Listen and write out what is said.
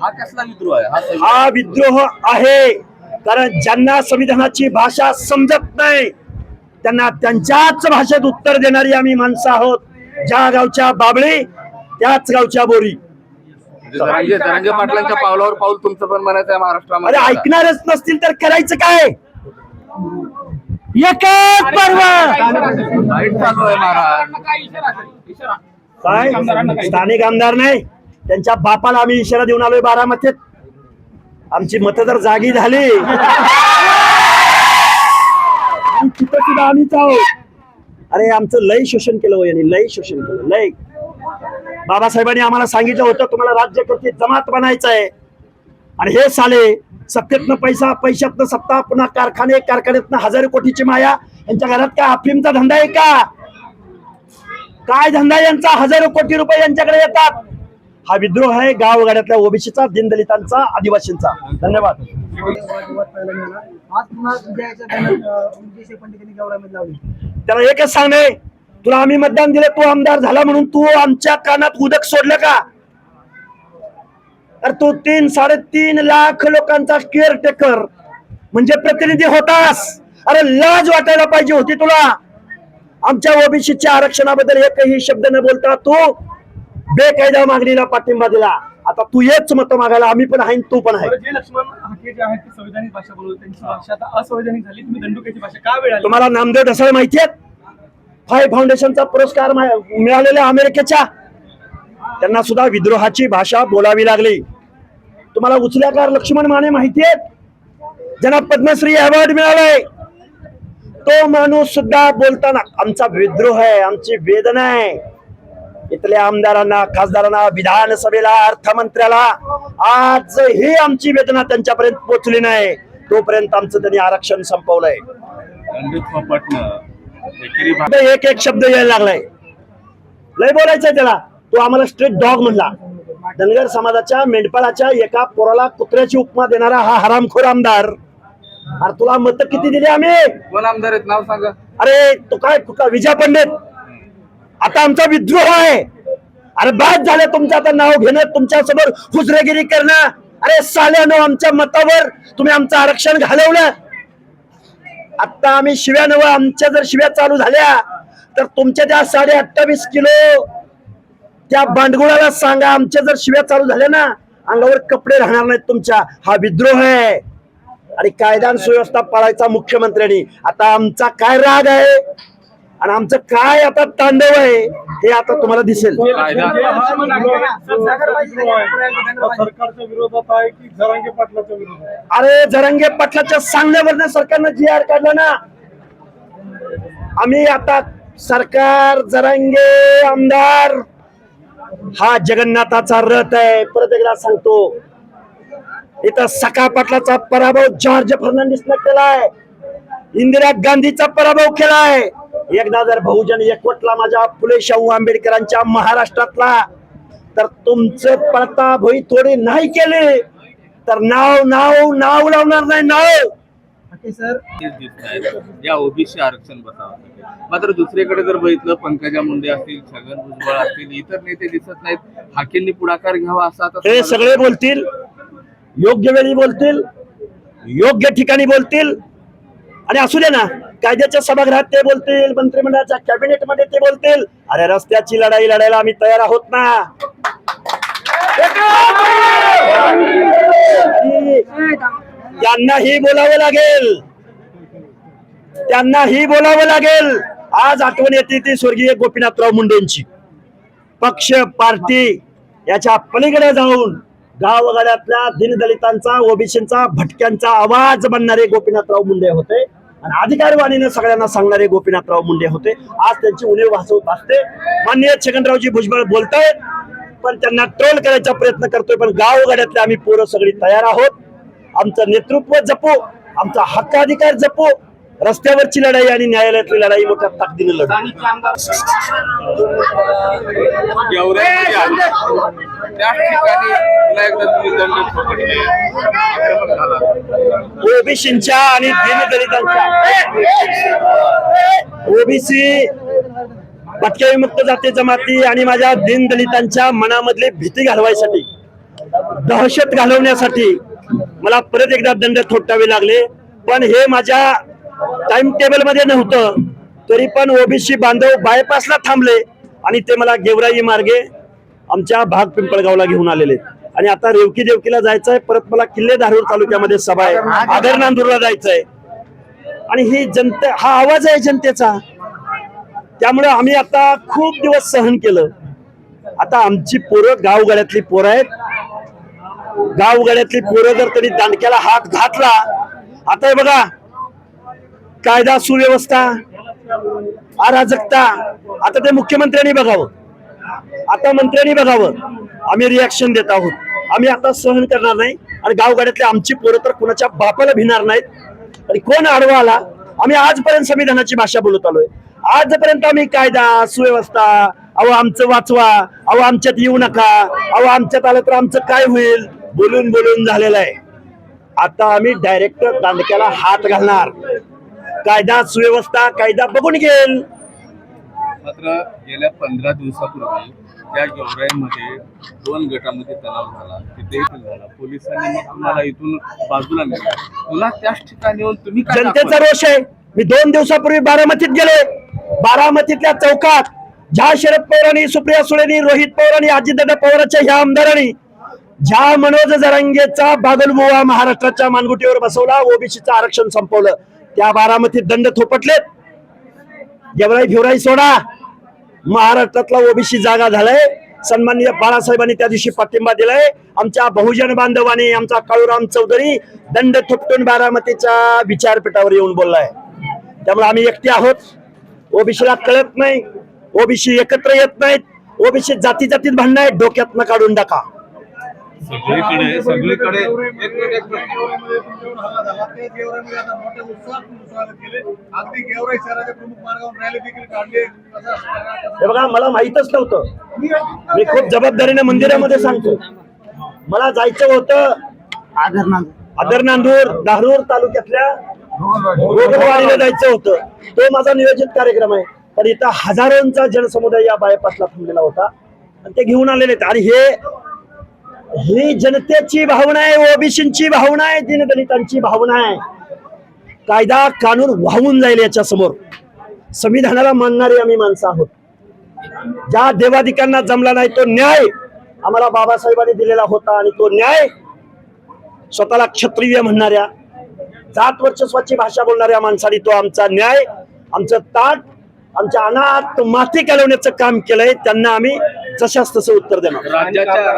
हा कसला विद्रोह आहे? हा विद्रोह आहे कारण ज्यांना संविधानाची भाषा समजत नाही त्यांना त्यांच्याच भाषेत उत्तर देणारी आम्ही माणसं आहोत. ज्या गावच्या बाबळी त्याच गावच्या बोरी. जरांगे पाटलांच्या पावलावर पाऊल तुमचं पण म्हणायचं आहे महाराष्ट्रामध्ये. अरे ऐकणारच नसतील तर करायचं काय? एकच पर्व वाईट चालू आहे महाराज. काय स्थानिक आमदार नाही त्यांच्या बापाला आम्ही इशारा देऊन आलोय बारामतीत. आमची मतं जर जागी झाली तिथं सुद्धा आम्हीच आहोत. अरे आमचं लय शोषण केलं यांनी, लय शोषण केलं लय. बाबासाहेबांनी आम्हाला सांगितलं होतं तुम्हाला राज्यकर्ते जमात बनायचं आहे आणि हे साले सत्तेतनं पैसा, पैशातनं सत्ता, पुन्हा कारखाने, कारखान्यातनं हजारो कोटीची माया. यांच्या घरात काय अफीमचा धंदा आहे का? काय धंदा यांचा? हजारो कोटी रुपये यांच्याकडे येतात. हा विद्रोह आहे गावगाड्यातल्या ओबीसीचा, दीनदलितांचा, आदिवासींचा. धन्यवाद. त्याला एकच सांगणे, तुला आम्ही मतदान दिलं, तू आमदार झाला म्हणून तू आमच्या कानात उदक सोडलं का? तर तू 3-3.5 लाख लोकांचा केअरटेकर म्हणजे प्रतिनिधी होतास. अरे लाज वाटायला पाहिजे होती तुला. आमच्या ओबीसीच्या आरक्षणाबद्दल एकही शब्द न बोलता तू बेकायदा मागणीला पाठिंबा दिला. आता तू येच मत मागायला आम्ही पण आहे, तू पण आहे. जे लक्ष्मण हाके जे आहेत ते संविधानिक भाषा बोलत, त्यांची भाषा आता असंवैधानिक झाली. तुम्ही दंडुकेची भाषा का वेळ आली? तुम्हाला नामदेव ढसाळ माहितीये? 5 फाउंडेशनचा पुरस्कार मिळालेल्या अमेरिकेच्या, त्यांना सुद्धा विद्रोहाची भाषा बोलावी लागली. तुम्हाला उचल्याकार लक्ष्मण माने माहितीये? ज्यांना पद्मश्री अवॉर्ड मिळालाय, तो माणूस सुद्धा बोलताना आमचा विद्रोह आहे, आमची वेदना आहे. इथल्या आमदारांना, खासदारांना, विधानसभेला, अर्थमंत्र्याला आजही आमची वेदना त्यांच्यापर्यंत पोहोचली नाही. तोपर्यंत आमचं त्यांनी आरक्षण संपवलंय. एक एक शब्द यायला लागलाय, लय बोलायचंय त्याला. तो आम्हाला स्ट्रीट डॉग म्हणला. धनगर समाजाच्या मेंढपाळाच्या एका पोराला कुत्र्याची उपमा देणारा हा हरामखोर आमदार. अरे तुला मत किती दिली आम्ही? कोण आमदार आहेत नाव सांगा. अरे तो काय विजय पंडित. आता आमचा विद्रोह आहे. अरे बाद झालं तुमचं आता नाव घेणं, तुमच्या समोर हुजरेगिरी करणं. अरे साल्यानो, आमच्या मतावर तुम्ही आमचं आरक्षण घालवलं. आता आम्ही शिव्या नव, आमच्या जर शिव्या चालू झाल्या तर तुमच्या त्या 28.5 किलो त्या बांडगुळाला सांगा. आमच्या जर शिव्या चालू झाल्या ना, अंगावर कपडे राहणार नाहीत तुमच्या. हा विद्रोह आहे. आणि कायदा आणि सुव्यवस्था पाळायचा मुख्यमंत्र्यांनी. आता आमचा काय राग आहे आणि आमचं काय आता तांडव आहे हे आता तुम्हाला दिसेल. सरकारच्या विरोधात आहे की जरांगे पाटलाच्या विरोधात? अरे जरांगे पाटलाच्या सांगण्यावरनं सरकारनं GR काढला ना. आम्ही आता सरकार, जरांगे आमदार हा जगन्नाथाचा रथ आहे. परत एकदा सांगतो, इथं सखा पाटलाचा पराभव जॉर्ज फर्नांडिसने केलाय, इंदिरा गांधीचा पराभव केलाय. एकदा जर बहुजन एकवटला माझ्या फुले शाहू आंबेडकरांच्या महाराष्ट्रातला, तर तुमचं पडता भोई थोडी नाही केले तर नाव नाव नाव लावणार नाही. नाव या ओबीसी आरक्षण बसावं. मात्र दुसरीकडे जर बघितलं, पंकजा मुंडे असतील, छगन भुजबळ असतील, इतर नेते दिसत नाहीत. हाकेंनी पुढाकार घ्यावा असा आता हे सगळे बोलतील, योग्य वेळी बोलतील, योग्य ठिकाणी बोलतील. आणि असू दे ना, कायद्याच्या सभागृहात ते बोलतील, मंत्रिमंडळाच्या कॅबिनेट मध्ये ते बोलतील. अरे रस्त्याची लढाई लढायला आम्ही तयार आहोत ना. त्यांनाही बोलावं लागेल, त्यांनाही बोलावं लागेल. आज आठवण येते ती स्वर्गीय गोपीनाथराव मुंडेंची. पक्ष, पार्टी याच्या पलीकडे जाऊन गावगाड्यातल्या दीनदलितांचा, ओबीसींचा, भटक्यांचा आवाज बनणारे गोपीनाथराव मुंडे होते आणि अधिकारवाणीने सगळ्यांना सांगणारे गोपीनाथराव मुंडे होते. आज त्यांची उणीव भासवत असते. माननीय छगनरावजी भुजबळ बोलतायत, पण त्यांना ट्रोल करायचा प्रयत्न करतोय. पण गावगाड्यातले आम्ही पोरं सगळी तयार आहोत. आमचं नेतृत्व जपू, आमचा हक्काधिकार जपू, रस्त्यावरची लढाई आणि न्यायालयातली लढाई मोठ्या ताकदीने लढू. ओबीसींच्या आणि दीनदलितांच्या, ओबीसी, भटक्या विमुक्त जाती जमाती आणि माझ्या दीनदलितांच्या मनामधली भीती घालवायसाठी दहशत घालवण्यासाठी मला परत एकदा दंड थोपटावे लागले. पण हे माझ्या टाइम टेबल मध्ये नव्हतं, तरी पण ओबीसी बांधव बायपासला थांबले आणि ते मला गेवराई मार्गे आमच्या भाग पिंपळगावला घेऊन आलेले. आणि आता रेवकी देवकीला जायचंय, परत मला किल्ले धारूर तालुक्यामध्ये सभा आहे, आदर नांदूरला जायचंय. आणि ही जनता, हा आवाज आहे जनतेचा. त्यामुळे आम्ही आता खूप दिवस सहन केलं. आता आमची पोरं गावगाड्यातली पोरं आहेत. गावगाड्यातली पोरं जर तरी दांडक्याला हात घातला, आता हे बघा कायदा सुव्यवस्था अराजकता, आता ते मुख्यमंत्र्यांनी बघावं, आता मंत्र्यांनी बघावं. आम्ही रिॲक्शन देत आहोत. आम्ही आता सहन करणार नाही. आणि गावगाड्यातले आमची पोरं तर कुणाच्या बापाला भिणार नाहीत. आणि कोण आडवा आला, आम्ही आजपर्यंत संविधानाची भाषा बोलत आलोय. आजपर्यंत आम्ही कायदा सुव्यवस्था, अहो आमचं वाचवा, अहो आमच्यात येऊ नका, अहो आमच्यात आलं तर आमचं काय होईल, बोलून बोलून झालेलं आहे. आता आम्ही डायरेक्ट दांडक्याला हात घालणार. कायदा सुव्यवस्था कायदा बघून घेईल. मात्र गेल्या 15 दिवसापूर्वी त्या गेवराईमध्ये 2 गटामध्ये तणाव झाला, तिथेही झाला. पोलिसांनी मग तुम्हाला इथून बाजूला नेलं. पुन्हा त्याच ठिकाणी येऊन तुम्ही काय जनतेचा दाखवलं? रोष आहे. मी 2 दिवसापूर्वी बारामतीत गेले. बारामतीतल्या चौकात ज्या शरद पवारांनी, सुप्रिया सुळेंनी, रोहित पवारांनी, अजितदादा पवारांच्या ह्या आमदारांनी ज्या मनोज जरांगेचा बागलबुवा महाराष्ट्राच्या मानगुटीवर बसवला, ओबीसीचं आरक्षण संपवलं, त्या बारामतीत दंड थोपटलेत. गेवराई फिवराई सोडा, महाराष्ट्रातला ओबीसी जागा झालाय. सन्माननीय बाळासाहेबांनी त्या दिवशी पाठिंबा दिलाय. आमच्या बहुजन बांधवांनी, आमचा काळूराम चौधरी दंड थोपटून बारामतीच्या विचारपीठावर येऊन बोललाय. त्यामुळे आम्ही एकटे आहोत. ओबीसीला कळत नाही, ओबीसी एकत्र येत नाहीत, ओबीसी जाती जातीत भांडण आहे, डोक्यातनं काढून टाका. सगळीकडे हे बघा, मला माहितच नव्हतं. मी खूप जबाबदारीने मंदिरामध्ये सांगतो, मला जायचं होतं आदर नांदूर धारूर तालुक्यातल्या गोगलवाडीला जायचं होतं. तो माझा नियोजित कार्यक्रम आहे. पण इथं हजारोंचा जनसमुदाय या बायपासला थांबलेला होता आणि ते घेऊन आलेले आहेत. आणि ही जनतेची भावना आहे, ओबीसींची भावना आहे, दीनदलितांची भावना आहे. कायदा कानून वाहून जाईल याच्या समोर. संविधानाला मानणारी आम्ही माणसं आहोत. ज्या देवाधिकांना जमला नाही तो न्याय आम्हाला बाबासाहेबांनी दिलेला होता. आणि तो न्याय स्वतःला क्षत्रिय म्हणणाऱ्या, जात वर्चस्वाची भाषा बोलणाऱ्या माणसांनी तो आमचा न्याय, आमचं ताट, आमच्या अनाथ माती घालवण्याचं काम केलंय. त्यांना आम्ही जशास तसं उत्तर देणार. राज्याच्या